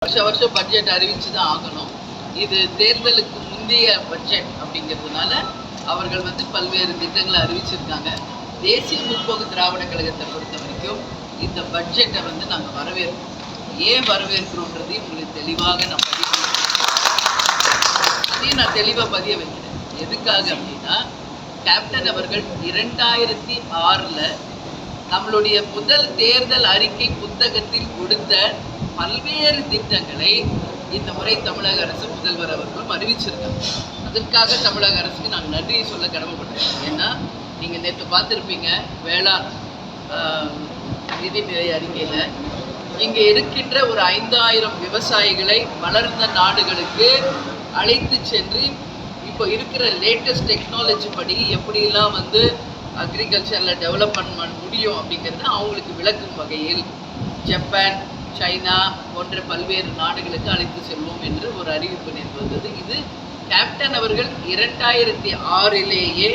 வருஷம் பட்ஜெட் அறிவிச்சு தான் ஆகணும். இது தேர்தலுக்கு முந்தைய பட்ஜெட் அப்படிங்கிறதுனால அவர்கள் பல்வேறு திட்டங்களை அறிவிச்சிருக்காங்க. தேசிய முற்போக்கு திராவிட கழகத்தை பொறுத்த வரைக்கும் இந்த பட்ஜெட்டை நாங்கள் வரவேற்கிறோம். ஏன் வரவேற்கிறோன்றதையும் உங்களுக்கு தெளிவாக நான் அதையும் நான் தெளிவாக பதிய வைக்கிறேன். எதுக்காக அப்படின்னா, கேப்டன் அவர்கள் 2006 நம்மளுடைய முதல் தேர்தல் அறிக்கை புத்தகத்தில் கொடுத்த பல்வேறு திட்டங்களை இந்த முறை தமிழக அரசு முதல்வர் அவர்களும் அறிவிச்சிருக்காங்க. அதற்காக தமிழக அரசுக்கு நாங்கள் நன்றியை சொல்ல கடமைப்பட்டோம். ஏன்னா நீங்கள் நேற்று பார்த்துருப்பீங்க, வேளாண் நிதிநிலை அறிக்கையில் இங்கே இருக்கின்ற ஒரு 5000 விவசாயிகளை வளர்ந்த நாடுகளுக்கு அழைத்து சென்று இப்போ இருக்கிற லேட்டஸ்ட் டெக்னாலஜி படி எப்படிலாம் அக்ரிகல்ச்சரில் டெவலப் பண்ண முடியும் அப்படிங்கிறது அவங்களுக்கு விளக்கும் வகையில் ஜப்பான், சைனா போன்ற பல்வேறு நாடுகளுக்கு அழைத்து செல்வோம் என்று ஒரு அறிவிப்பு நேற்று வந்தது. இது கேப்டன் அவர்கள் 2006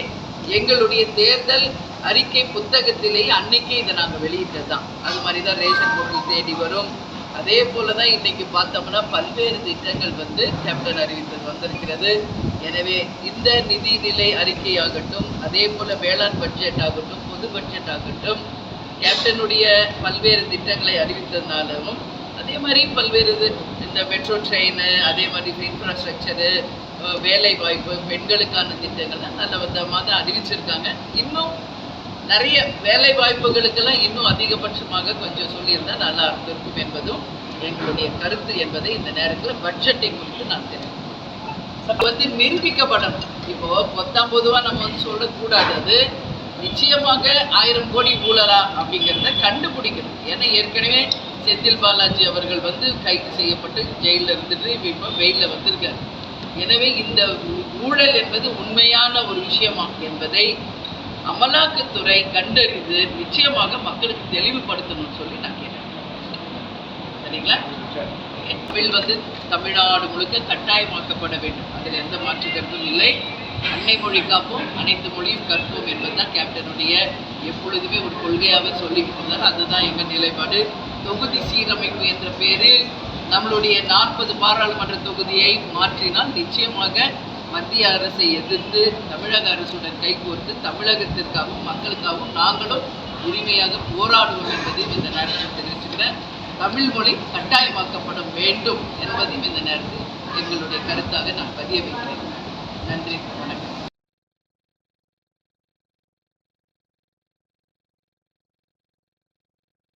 எங்களுடைய தேர்தல் அறிக்கை புத்தகத்திலேயே அன்னைக்கே இதை நாங்கள் வெளியிட்டது தான். அது மாதிரி தான் ரேஷன் பொருள் தேடி வரும். அதே போல தான் இன்றைக்கி பார்த்தோம்னா பல்வேறு திட்டங்கள் கேப்டன் அறிவித்தது வந்திருக்கிறது. எனவே இந்த நிதிநிலை அறிக்கையாகட்டும், அதே போல் வேளாண் பட்ஜெட் ஆகட்டும், பொது பட்ஜெட் ஆகட்டும், கேப்டனுடைய பல்வேறு திட்டங்களை அறிவித்ததுனாலும், அதே மாதிரி பல்வேறு இந்த மெட்ரோ ட்ரெயின், அதே மாதிரி இன்ஃப்ராஸ்ட்ரக்சரு, வேலை வாய்ப்பு, பெண்களுக்கான திட்டங்களை நல்ல விதமாக அறிவிச்சிருக்காங்க. இன்னும் நிறைய வேலை வாய்ப்புகளுக்கெல்லாம் இன்னும் அதிகபட்சமாக கொஞ்சம் சொல்லியிருந்தால் நல்லா இருந்திருக்கும் என்பதும் எங்களுடைய கருத்து என்பதை இந்த நேரத்தில் பட்ஜெட்டை குறித்து நான் தெரிவிக்கிறேன். நிரூபிக்கப்படணும். இப்போ பொதுவாக நம்ம சொல்லக்கூடாது. அது நிச்சயமாக 1000 கோடி ஊழலா அப்படிங்கிறத கண்டுபிடிக்கணும். ஏன்னா ஏற்கனவே செந்தில் பாலாஜி அவர்கள் கைது செய்யப்பட்டு ஜெயிலில் இருந்துட்டு இப்போ வெயிலில் வந்திருக்காரு. எனவே இந்த ஊழல் என்பது உண்மையான ஒரு விஷயமா என்பதை அமலாக்கத்துறை கண்டறிந்து நிச்சயமாக மக்களுக்கு தெளிவுபடுத்தணும்னு சொல்லி நான் கேட்டேன். சரிங்களா? தமிழ் தமிழ்நாடு முழுக்க கட்டாயமாக்கப்பட வேண்டும். அதில் எந்த மாற்று கருத்தும் இல்லை. அன்னை மொழி காப்போம், அனைத்து மொழியும் கற்போம் என்பதுதான் கேப்டனுடைய எப்பொழுதுமே ஒரு கொள்கையாகவே சொல்லிக்கிட்டு இருந்தார். அதுதான் எங்கள் நிலைப்பாடு. தொகுதி சீரமைப்பு என்ற பேரில் நம்மளுடைய 40 பாராளுமன்ற தொகுதியை மாற்றினால் நிச்சயமாக மத்திய அரசை எதிர்த்து தமிழக அரசுடன் கைகோர்த்து தமிழகத்திற்காகவும் மக்களுக்காகவும் நாங்களும் உரிமையாக போராடுவோம் என்பதையும் இந்த நேரத்தில் தெரிவிச்சுக்கிறேன். தமிழ் மொழி கட்டாயமாக்கப்பட வேண்டும் என்பதையும் இந்த நேரத்தில் எங்களுடைய கருத்தாக நான் பதிய வைக்கிறேன். நன்றி, வணக்கம்.